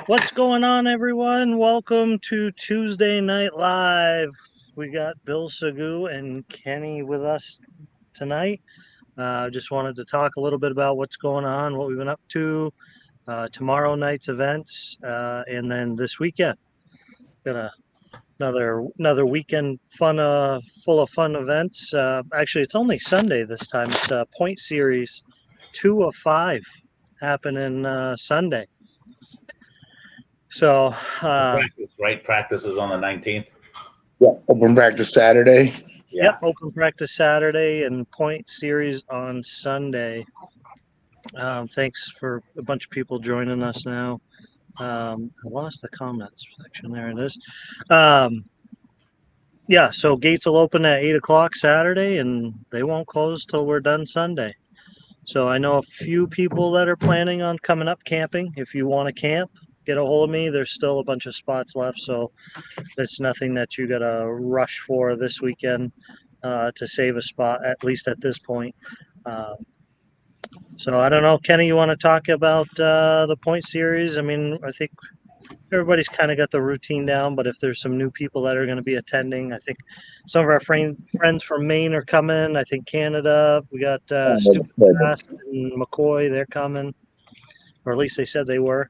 What's going on, everyone? Welcome to Tuesday Night Live. We got Bill Sagoo and Kenny with us tonight. Just wanted to talk a little bit about what's going on, what we've been up to, tomorrow night's events, and then this weekend. Got another weekend fun, full of fun events. Actually, it's only Sunday this time. It's Points Series 2 of 5 happening Sunday. So, practice, right? Practice is on the 19th. Yeah, open practice Saturday. Yeah. Yep, open practice Saturday and point series on Sunday. Thanks for a bunch of people joining us now. I lost the comments section. There it is. Yeah, so gates will open at 8 o'clock Saturday, and they won't close till we're done Sunday. So I know a few people that are planning on coming up camping. If you want to camp, get a hold of me. There's still a bunch of spots left, so it's nothing that you got to rush for this weekend to save a spot, at least at this point. So I don't know, Kenny, you want to talk about the point series? I mean, I think everybody's kind of got the routine down, but if there's some new people that are going to be attending, I think some of our friends from Maine are coming. I think Canada, we got Stupid Fast and McCoy, they're coming, or at least they said they were.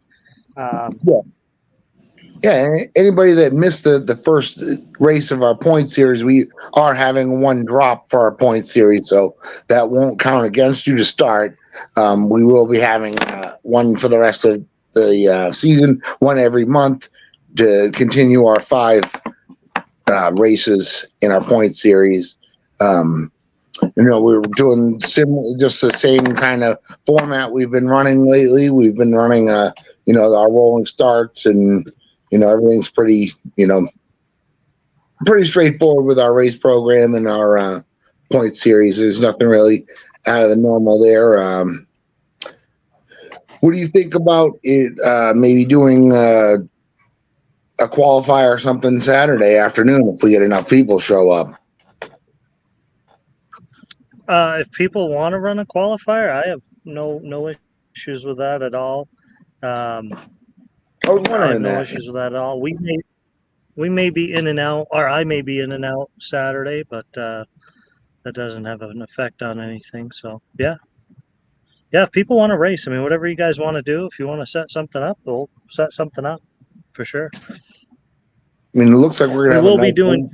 Yeah, anybody that missed the first race of our point series, we are having one drop for our point series, so that won't count against you to start. We will be having one for the rest of the season, one every month to continue our 5 races in our point series. We're doing just the same kind of format we've been running lately. We've been running, our rolling starts, and everything's pretty straightforward with our race program and our point series. There's nothing really out of the normal there. What do you think about it? Maybe doing a qualifier or something Saturday afternoon if we get enough people show up. If people want to run a qualifier, I have no issues with that at all. I have no issues with that at all. We may be in and out, or I may be in and out Saturday, but that doesn't have an effect on anything. So yeah. If people want to race, I mean, whatever you guys want to do, if you want to set something up, we'll set something up for sure. I mean, it looks like we're gonna. We will be doing.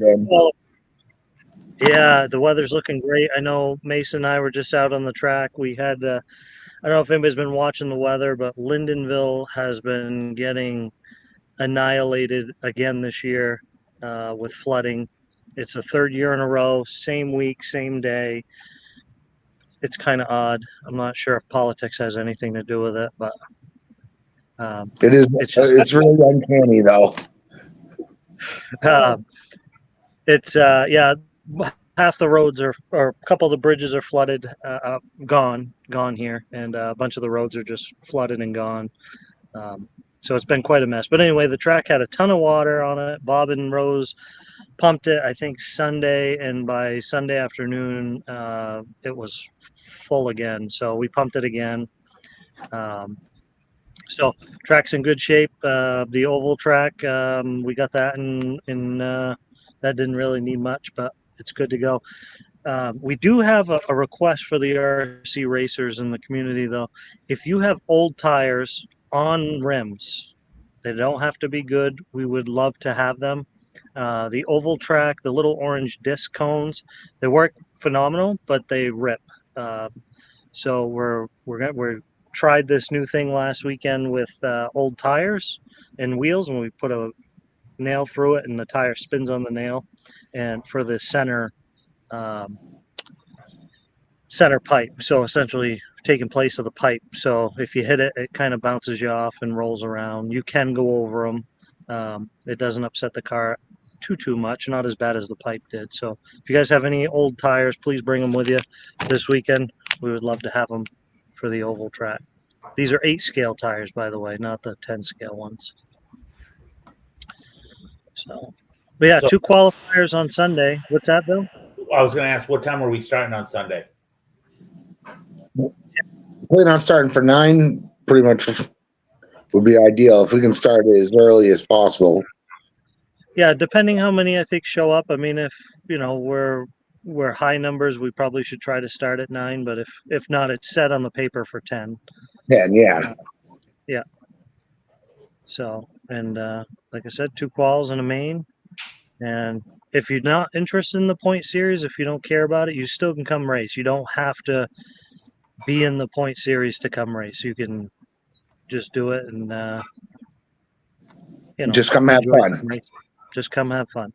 Yeah, the weather's looking great. I know Mason and I were just out on the track. We had, I don't know if anybody's been watching the weather, but Lyndonville has been getting annihilated again this year with flooding. It's the 3rd year in a row, same week, same day. It's kind of odd. I'm not sure if politics has anything to do with it, but it is. It's really uncanny, though. Half the roads or a couple of the bridges are flooded, gone here, and a bunch of the roads are just flooded and gone. So it's been quite a mess. But anyway, the track had a ton of water on it. Bob and Rose pumped it, I think, Sunday, and by Sunday afternoon, it was full again. So we pumped it again. So track's in good shape. The oval track, we got that in that didn't really need much, but it's good to go. We do have a request for the RC racers in the community, though. If you have old tires on rims, they don't have to be good. We would love to have them. The oval track, the little orange disc cones, they work phenomenal, but they rip. So we're tried this new thing last weekend with old tires and wheels, and we put a nail through it, and the tire spins on the nail. And for the center pipe, so essentially taking place of the pipe. So if you hit it, it kind of bounces you off and rolls around. You can go over them. It doesn't upset the car too much, not as bad as the pipe did. So if you guys have any old tires, please bring them with you this weekend. We would love to have them for the oval track. These are 8 scale tires, by the way, not the 10 scale ones. So, but yeah, 2 qualifiers on Sunday. What's that, Bill? I was going to ask, what time are we starting on Sunday? Plan on starting for 9, pretty much would be ideal if we can start it as early as possible. Yeah, depending how many I think show up. I mean, if we're high numbers, we probably should try to start at 9. But if not, it's set on the paper for 10. Yeah. Yeah. So, and like I said, 2 quals and a main. And if you're not interested in the point series, if you don't care about it, you still can come race. You don't have to be in the point series to come race. You can just do it and Just come have enjoy fun. some racing. Just come have fun.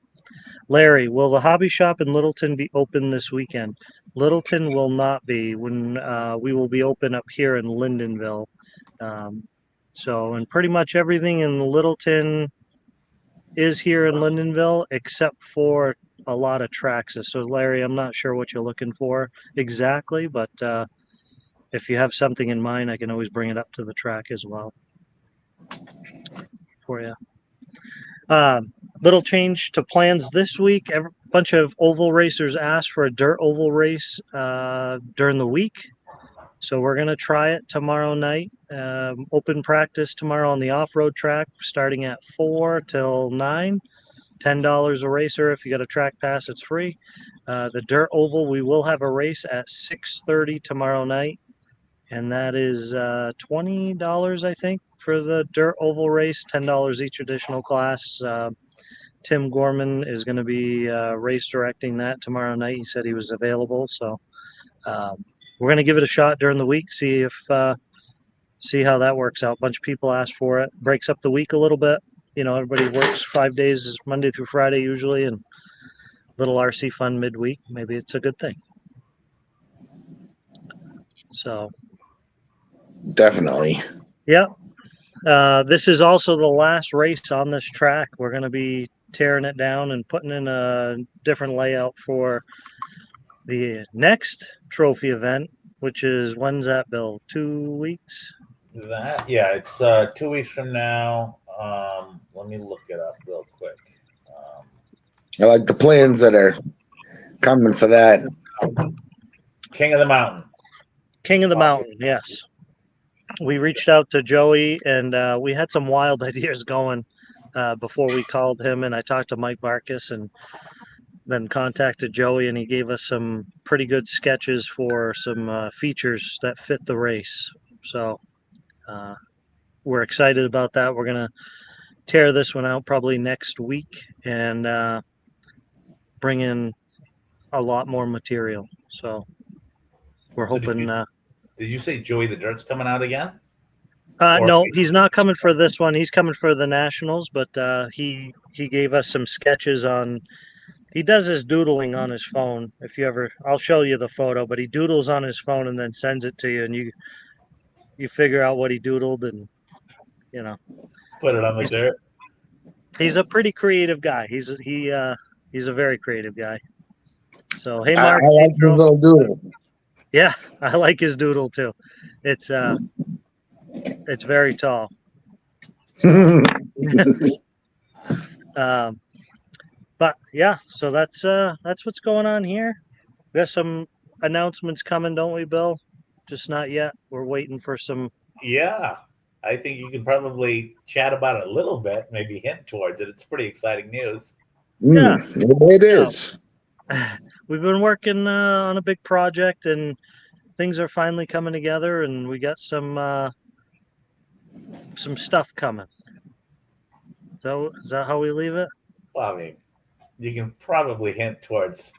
Larry, will the hobby shop in Littleton be open this weekend? Littleton will not be. When we will be open up here in Lyndonville. And pretty much everything in Littleton is here in Lyndonville except for a lot of Traxxas. So Larry, I'm not sure what you're looking for exactly, but if you have something in mind, I can always bring it up to the track as well for you. Little change to plans this week. A bunch of oval racers asked for a dirt oval race during the week. So we're going to try it tomorrow night. Open practice tomorrow on the off-road track starting at 4 till 9. $10 a racer. If you got a track pass, it's free. The dirt oval, we will have a race at 6:30 tomorrow night. And that is $20, I think, for the dirt oval race, $10 each additional class. Tim Gorman is going to be race directing that tomorrow night. He said he was available. So we're going to give it a shot during the week, see how that works out. A bunch of people asked for it. Breaks up the week a little bit. Everybody works 5 days, Monday through Friday usually, and little RC fun midweek. Maybe it's a good thing. So Definitely. yeah. This is also the last race on this track. We're going to be tearing it down and putting in a different layout for the next trophy event, which is, when's that, Bill? 2 weeks? It's 2 weeks from now. Let me look it up real quick. I like the plans that are coming for that. King of the Mountain. King of the Mountain, yes. We reached out to Joey, and we had some wild ideas going before we called him, and I talked to Mike Barkus and then contacted Joey, and he gave us some pretty good sketches for some features that fit the race. So we're excited about that. We're going to tear this one out probably next week and bring in a lot more material. So we're hoping... Did you say Joey the Dirt's coming out again? No, he's not coming for this one. He's coming for the Nationals, but he gave us some sketches on... He does his doodling on his phone. I'll show you the photo, but he doodles on his phone and then sends it to you, and you figure out what he doodled, and put it on the dirt. He's a pretty creative guy. He's a very creative guy. So hey, Mark, I like his little doodle. Yeah, I like his doodle too. It's very tall. But yeah, so that's what's going on here. We got some announcements coming, don't we, Bill? Just not yet. We're waiting for some. Yeah, I think you can probably chat about it a little bit, maybe hint towards it. It's pretty exciting news. Yeah, it is. We've been working on a big project, and things are finally coming together, and we got some stuff coming. So is that how we leave it? Well, I mean, you can probably hint towards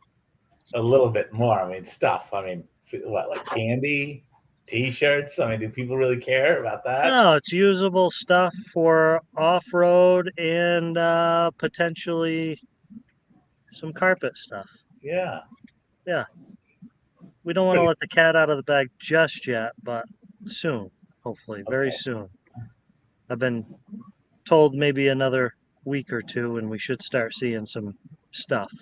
a little bit more. I mean, stuff. I mean, what, like candy, T-shirts? I mean, do people really care about that? No, it's usable stuff for off-road and potentially some carpet stuff. Yeah. Yeah. We don't want to let the cat out of the bag just yet, but soon, hopefully, very soon. I've been told maybe another week or two, and we should start seeing some stuff.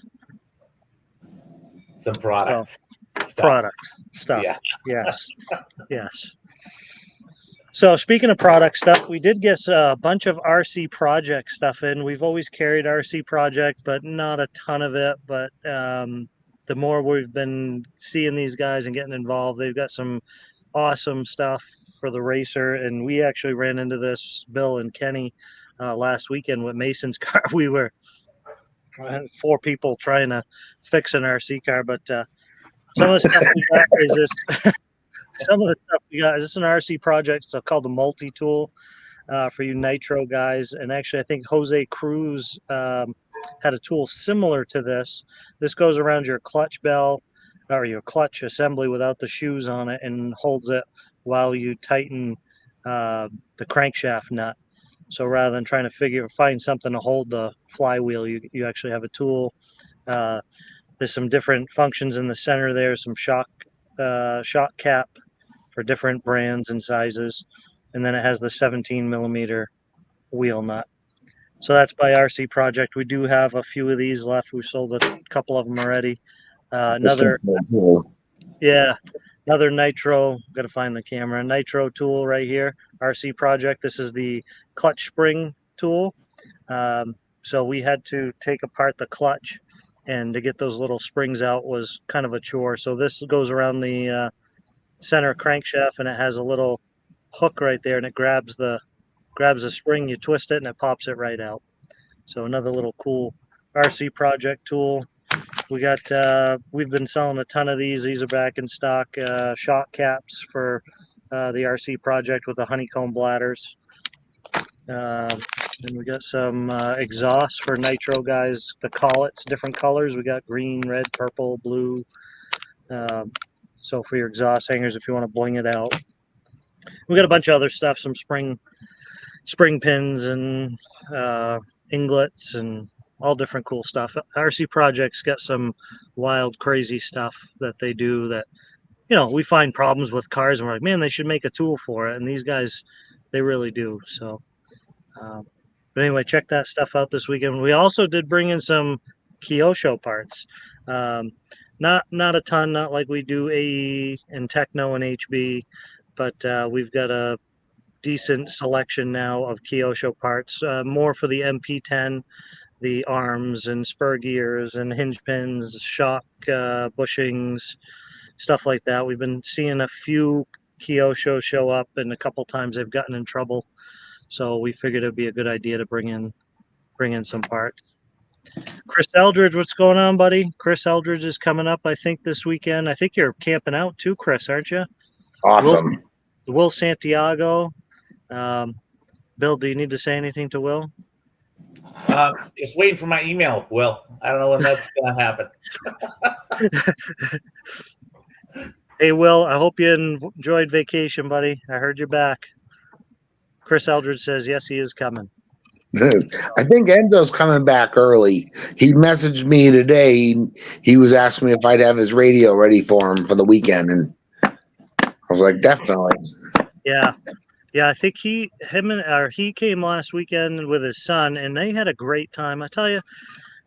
Some product. Product stuff. Yeah. Yes. Yes. So speaking of product stuff, we did get a bunch of RC Project stuff in. We've always carried RC Project, but not a ton of it. But the more we've been seeing these guys and getting involved, they've got some awesome stuff for the racer, and we actually ran into this, Bill and Kenny, last weekend with Mason's car. We were 4 people trying to fix an RC car, but some of the stuff we got is this. Some of the stuff we got is this an RC project. It's called the Multi Tool for you Nitro guys, and actually I think Jose Cruz had a tool similar to this. This goes around your clutch bell or your clutch assembly without the shoes on it and holds it while you tighten the crankshaft nut. So rather than trying to find something to hold the flywheel, you actually have a tool. There's some different functions in the center there, some shock cap for different brands and sizes. And then it has the 17 millimeter wheel nut. So that's by RC Project. We do have a few of these left. We sold a couple of them already. Another Nitro. Got to find the camera. Nitro tool right here. RC Project. This is the clutch spring tool. So we had to take apart the clutch, and to get those little springs out was kind of a chore. So this goes around the center crankshaft, and it has a little hook right there, and it grabs the spring. You twist it, and it pops it right out. So another little cool RC Project tool. We got we've been selling a ton of these. These are back in stock. Shock caps for the RC Project with the honeycomb bladders. And we got some exhausts for Nitro guys. The collets, different colors. We got green, red, purple, blue. So for your exhaust hangers, if you want to bling it out. We got a bunch of other stuff, some spring pins and inglets and all different cool stuff. RC Project's got some wild, crazy stuff that they do that, we find problems with cars and we're like, man, they should make a tool for it. And these guys, they really do. So, but anyway, check that stuff out this weekend. We also did bring in some Kyosho parts. Not a ton, not like we do AE and Techno and HB, but we've got a decent selection now of Kyosho parts, more for the MP10, the arms and spur gears and hinge pins, shock bushings, stuff like that. We've been seeing a few Kyosho show up, and a couple times they've gotten in trouble. So we figured it'd be a good idea to bring in some parts. Chris Eldridge, what's going on, buddy? Chris Eldridge is coming up, I think, this weekend. I think you're camping out too, Chris, aren't you? Awesome. Will Santiago. Bill, do you need to say anything to Will? Just waiting for my email, Will. I don't know when that's going to happen. Hey, Will, I hope you enjoyed vacation, buddy. I heard you're back. Chris Eldridge says, yes, he is coming. I think Enzo's coming back early. He messaged me today. He was asking me if I'd have his radio ready for him for the weekend, and I was like, definitely. Yeah, I think he came last weekend with his son, and they had a great time. I tell you,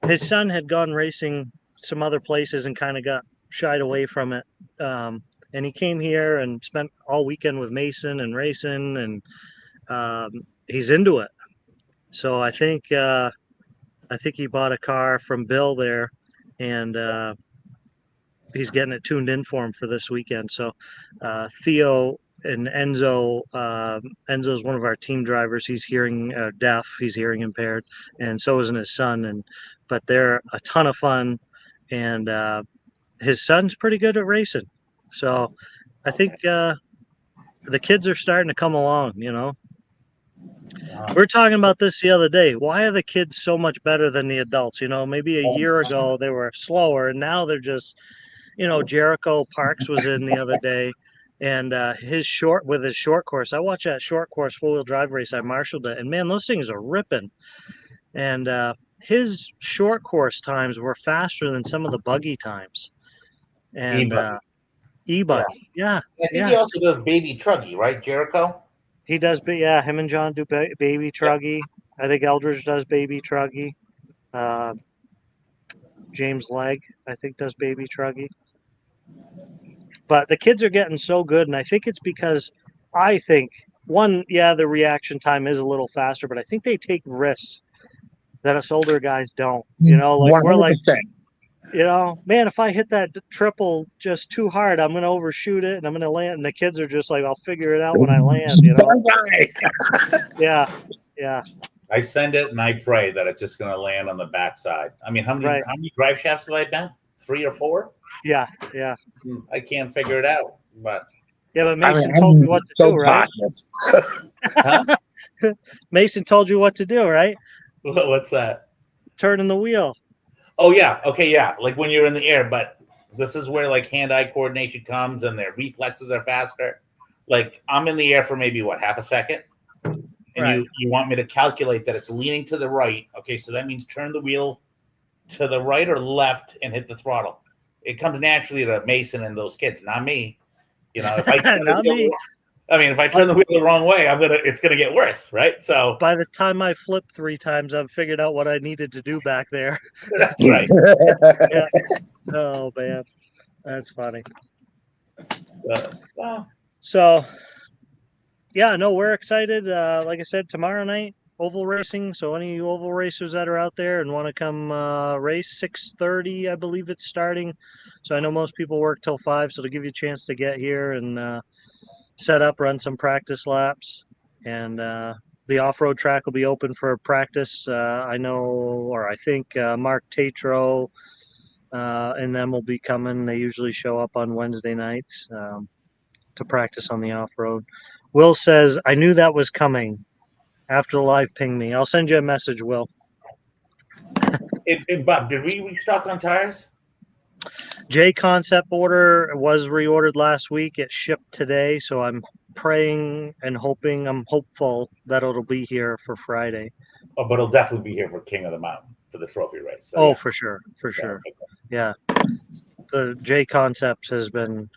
his son had gone racing some other places and kind of got shied away from it. And he came here and spent all weekend with Mason and racing, and he's into it. So I think he bought a car from Bill there, and he's getting it tuned in for him for this weekend. So Theo and Enzo, Enzo's one of our team drivers. He's hearing deaf. He's hearing impaired, and so isn't his son. But they're a ton of fun, and his son's pretty good at racing. So I think the kids are starting to come along. We're talking about this the other day. Why are the kids so much better than the adults? Maybe a year ago they were slower, and now they're just, Jericho Parks was in the other day, and his short course. I watched that short course 4-wheel drive race. I marshaled it, and man, those things are ripping. And his short course times were faster than some of the buggy times. And e-buggy, yeah. I think he also does baby truggy, right, Jericho? He does, him and John do baby truggy. I think Eldridge does baby truggy. James Legg, I think, does baby truggy. But the kids are getting so good, and I think it's because the reaction time is a little faster, but I think they take risks that us older guys don't. Like 100%. We're like, You know, man, if I hit that triple just too hard, I'm gonna overshoot it and I'm gonna land. And the kids are just like, I'll figure it out when I land. You know? Yeah, yeah, I send it and I pray that it's just going to land on the backside. I mean, right. how many drive shafts have I done? 3 or 4? Yeah, yeah, I can't figure it out. But yeah. But I mean, Mason told you what to so do, right? cautious. huh? Mason told you what to do, right? What's that? Turning the wheel. Oh yeah, okay, yeah. Like when you're in the air, but this is where like hand-eye coordination comes and their reflexes are faster. Like I'm in the air for maybe what, half a second, and Right. you want me to calculate that it's leaning to the right. Okay, so that means turn the wheel to the right or left and hit the throttle. It comes naturally to Mason and those kids, not me. You know, if I turn the Not wheel, me. I mean, if I turn the wheel the wrong way, it's gonna get worse, right? So By the time I flipped 3 times, I've figured out what I needed to do back there. that's right. Yeah. Oh man, that's funny. Well, So yeah, no, we're excited. Like I said, tomorrow night oval racing. So any of you oval racers that are out there and want to come race 6:30, I believe it's starting. So I know most people work till 5, so to give you a chance to get here and set up, run some practice laps, and the off-road track will be open for practice. I know, or I think Mark Tatro and them will be coming. They usually show up on Wednesday nights to practice on the off-road. Will says, I knew that was coming after the live ping me. I'll send you a message, Will. Bob, did we restock on tires? J Concept order was reordered last week. It shipped today, so I'm praying and hoping, I'm hopeful that it'll be here for Friday. Oh, but it'll definitely be here for King of the Mountain for the trophy race. So, Oh, yeah. for sure, for Yeah, sure. okay. Yeah, the J Concept has been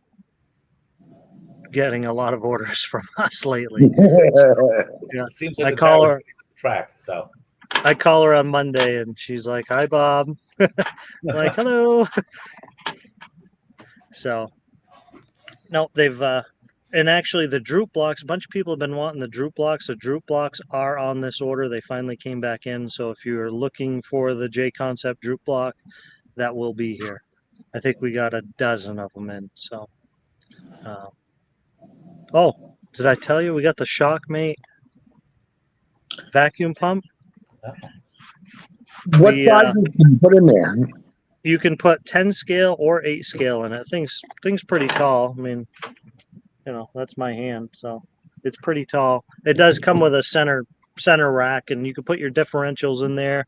getting a lot of orders from us lately. Yeah, It seems like I the call tires her. track. So I call her on Monday, and she's like, "Hi, Bob." Like, hello. So, no, they've and actually the droop blocks. A bunch of people have been wanting the droop blocks. The droop blocks are on this order. They finally came back in. So if you're looking for the J Concept droop block, that will be here. I think we got a dozen of them in. So, oh, did I tell you we got the Shockmate vacuum pump? What We sizes can you put in there? you can put 10 scale or 8 scale in it. Thing's pretty tall. I mean, you know, that's my hand, so it's pretty tall. It does come with a center rack, and you can put your differentials in there,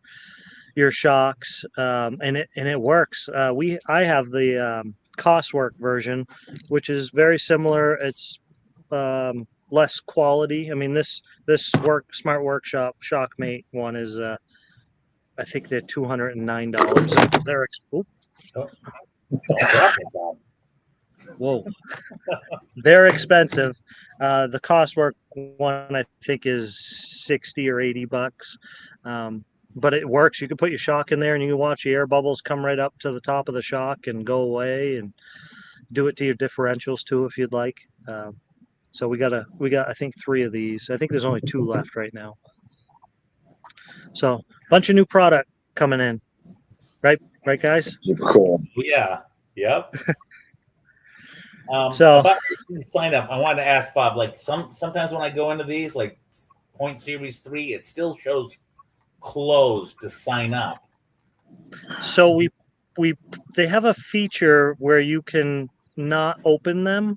your shocks, and it works. I have the Coswork version, which is very similar. It's less quality. I mean, this Smart Workshop Shockmate one is I think they're $209. They're don't drop it, Bob. whoa, they're expensive. The Costwork one I think is 60 or 80 bucks. But it works. You can put your shock in there and you can watch the air bubbles come right up to the top of the shock and go away, and do it to your differentials too if you'd like. So we got I think 3 of these. I think there's only 2 left right now. So bunch of new product coming in. Right, guys? Cool. Yeah. Yep. So About the sign up, I wanted to ask Bob. Like sometimes when I go into these, like Point Series 3, it still shows closed to sign up. so they have a feature where you can not open them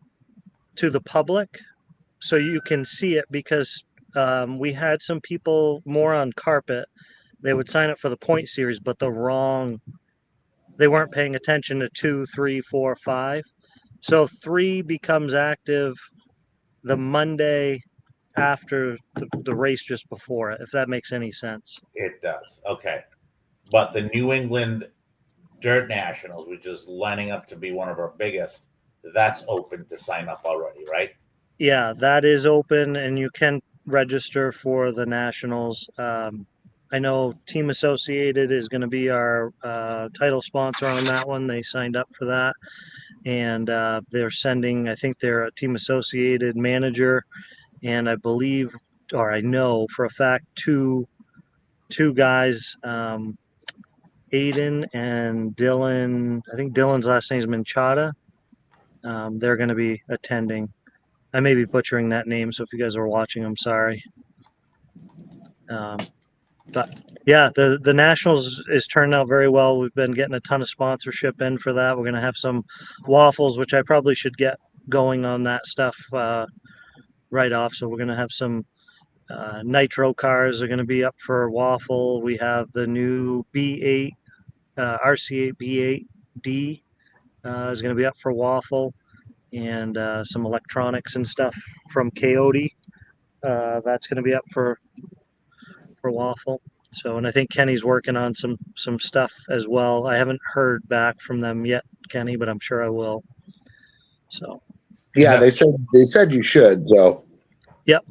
to the public, so you can see it, because we had some people more on carpet. They would sign up for the point series, but they weren't paying attention to 2, 3, 4, 5. So 3 becomes active the Monday after the race just before it, if that makes any sense. It does. Okay. But the New England Dirt Nationals, which is lining up to be one of our biggest, that's open to sign up already, right? Yeah, that is open, and you can register for the nationals. I know Team Associated is going to be our title sponsor on that one. They signed up for that, and they're sending, I think they're a Team Associated manager, and I believe, or I know for a fact, two guys Aiden and Dylan. I think Dylan's last name is Minchada. They're going to be attending. I may be butchering that name, so if you guys are watching, I'm sorry. But yeah, the Nationals is turning out very well. We've been getting a ton of sponsorship in for that. We're going to have some waffles, which I probably should get going on that stuff right off. So we're going to have some nitro cars are going to be up for waffle. We have the new B8, RC8 B8D is going to be up for waffle, and some electronics and stuff from Coyote. That's going to be up for waffle. So, and I think Kenny's working on some stuff as well. I haven't heard back from them yet, Kenny, but I'm sure I will. So, Yeah, they said you should. So, yep.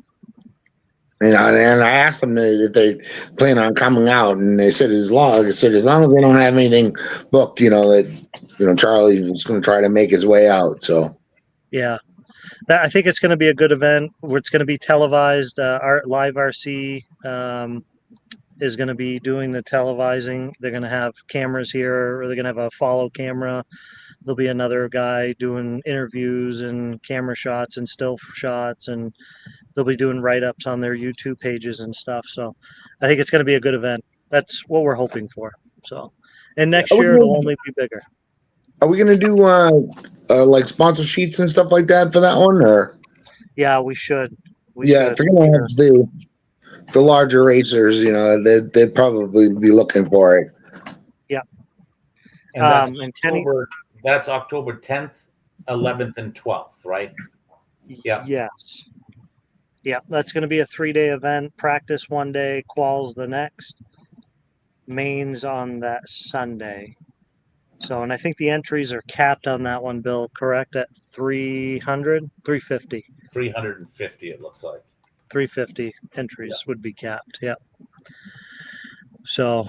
And I asked them if they plan on coming out, and they said as long as they don't have anything booked, that Charlie was going to try to make his way out. So, yeah, I think it's going to be a good event. It's going to be televised. Our Live RC is going to be doing the televising. They're going to have cameras here, or they're going to have a follow camera. There'll be another guy doing interviews and camera shots and still shots, and they'll be doing write-ups on their YouTube pages and stuff. So I think it's going to be a good event. That's what we're hoping for. So, and next year it'll only be bigger. Are we going to do like sponsor sheets and stuff like that for that one, or? Yeah, we should. If you're going to have the larger racers, they'd probably be looking for it. Yeah. And and that's October 10th, 11th, and 12th, right? Yeah. Yes. Yeah, that's going to be a 3-day event. Practice one day, quals the next, mains on that Sunday. So, and I think the entries are capped on that one, Bill, correct? At 300, 350. 350, it looks like. 350 entries would be capped. Yep. So,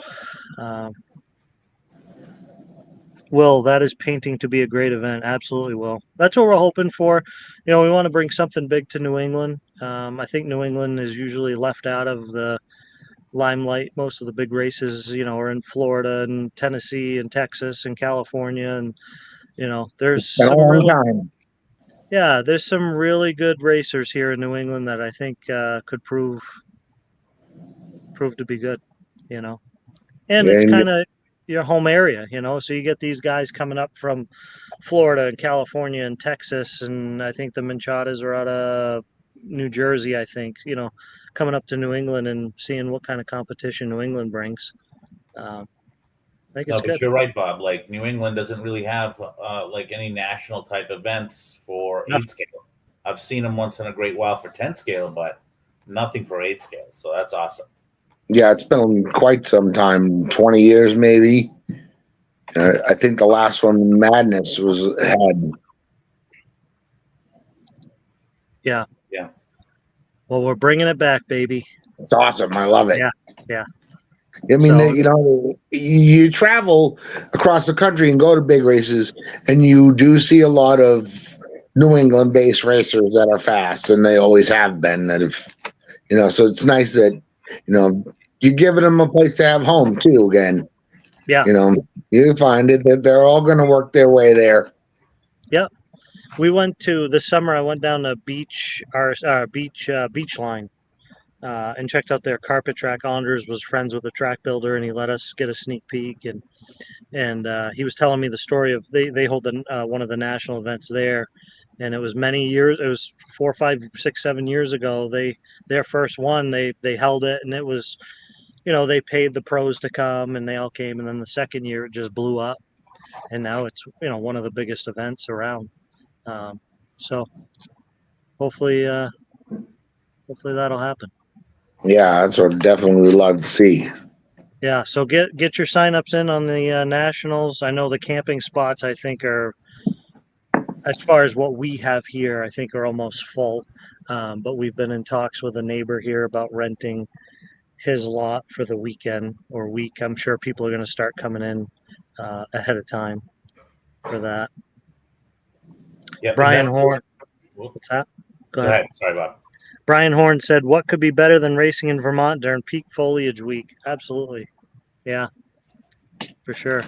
Will, that is painting to be a great event. Absolutely will. That's what we're hoping for. We want to bring something big to New England. I think New England is usually left out of the limelight. Most of the big races, are in Florida and Tennessee and Texas and California. And, there's some there's some really good racers here in New England that I think could prove to be good, and it's kind of your home area, so you get these guys coming up from Florida and California and Texas, and I think the Minchadas are out of New Jersey, I think, coming up to New England and seeing what kind of competition New England brings. I think it's good. You're right, Bob. Like New England doesn't really have like any national type events for 8 scale. I've seen them once in a great while for 10 scale, but nothing for 8 scale. So that's awesome. Yeah, it's been quite some time, 20 years maybe. I think the last one, Madness, had. Yeah. Well, we're bringing it back, baby. It's awesome. I love it. Yeah. I mean, you travel across the country and go to big races, and you do see a lot of New England-based racers that are fast, and they always have been. That have, so it's nice that you're giving them a place to have home too. Again, yeah. You find it that they're all going to work their way there. Yep. We went to this summer. I went down to beach line. And checked out their carpet track. Anders was friends with a track builder, and he let us get a sneak peek. And he was telling me the story of they hold one of the national events there, and it was many years. It was 4, 5, 6, 7 years ago. Their first one, they held it, and it was, they paid the pros to come, and they all came. And then the second year, it just blew up, and now it's one of the biggest events around. So hopefully that'll happen. Yeah, that's what I definitely would love to see. Yeah, so get your signups in on the nationals. I know the camping spots, I think, are, as far as what we have here, I think are almost full. But we've been in talks with a neighbor here about renting his lot for the weekend or week. I'm sure people are going to start coming in ahead of time for that. Yeah, Brian Horn. What's that? Go ahead. Sorry, Bob. Brian Horn said, "What could be better than racing in Vermont during peak foliage week?" Absolutely. Yeah. for sure.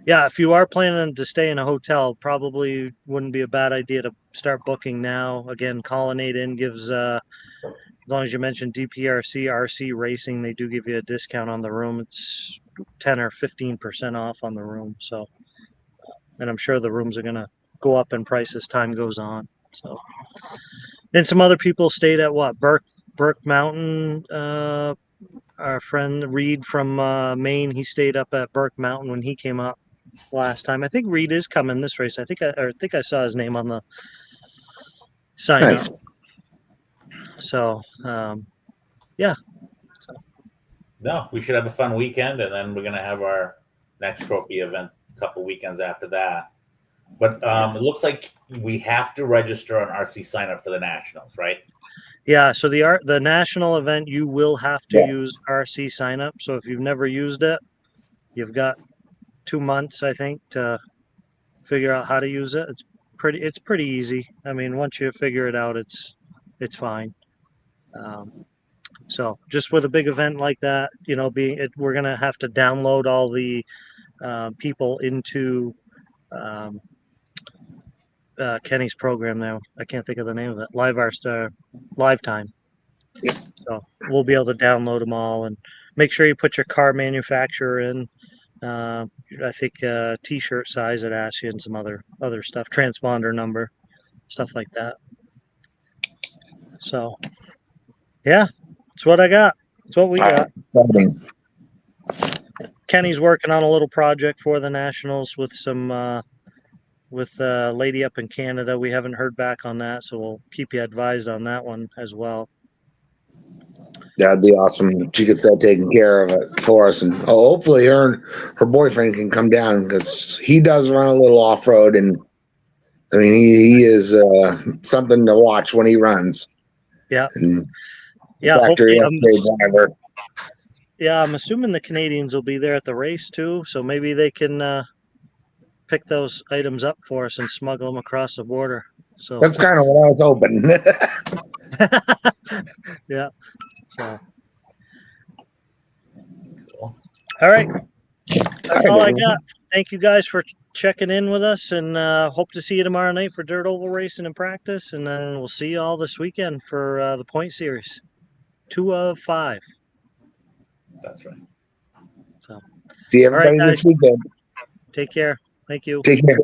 Yeah, if you are planning to stay in a hotel, probably wouldn't be a bad idea to start booking now. Again, Colonnade Inn gives, as long as you mention DPRC, RC Racing, they do give you a discount on the room. It's 10 or 15% off on the room. So, and I'm sure the rooms are going to go up in price as time goes on. So, then some other people stayed at what? Burke Mountain. Our friend Reed from Maine, he stayed up at Burke Mountain when he came up last time. I think Reed is coming this race. I think I saw his name on the sign Nice. up. So, yeah. No, we should have a fun weekend, and then we're gonna have our next trophy event a couple weekends after that. But it looks like we have to register on RC sign up for the nationals, right? Yeah, so the national event, you will have to Yeah. use RC sign up. So if you've never used it, you've got 2 months, I think, to figure out how to use it. It's pretty easy. I mean, once you figure it out, it's fine. So just with a big event like that, you know, we're gonna have to download all the people into Kenny's program now. I can't think of the name of it. Live Time. Yep. So we'll be able to download them all and make sure you put your car manufacturer in. I think T-shirt size it asks you and some other stuff, transponder number, stuff like that. So yeah, that's what I got. That's what we got. Something. Kenny's working on a little project for the Nationals with some with a lady up in Canada. We haven't heard back on that, so we'll keep you advised on that one as well. That'd be awesome. She gets that taken care of it for us, and hopefully her boyfriend can come down because he does run a little off road, and I mean he is something to watch when he runs. Yeah, and yeah. factory Hopefully, driver. yeah, I'm assuming the Canadians will be there at the race too, so maybe they can pick those items up for us and smuggle them across the border. So That's kind of what I was hoping. yeah. So Cool. all right, that's all I man. got. Thank you guys for checking in with us, and hope to see you tomorrow night for dirt oval racing and practice, and then we'll see you all this weekend for the Point Series, 2 of 5. That's right. So See everybody all right, this weekend. take care. Thank you. Take care.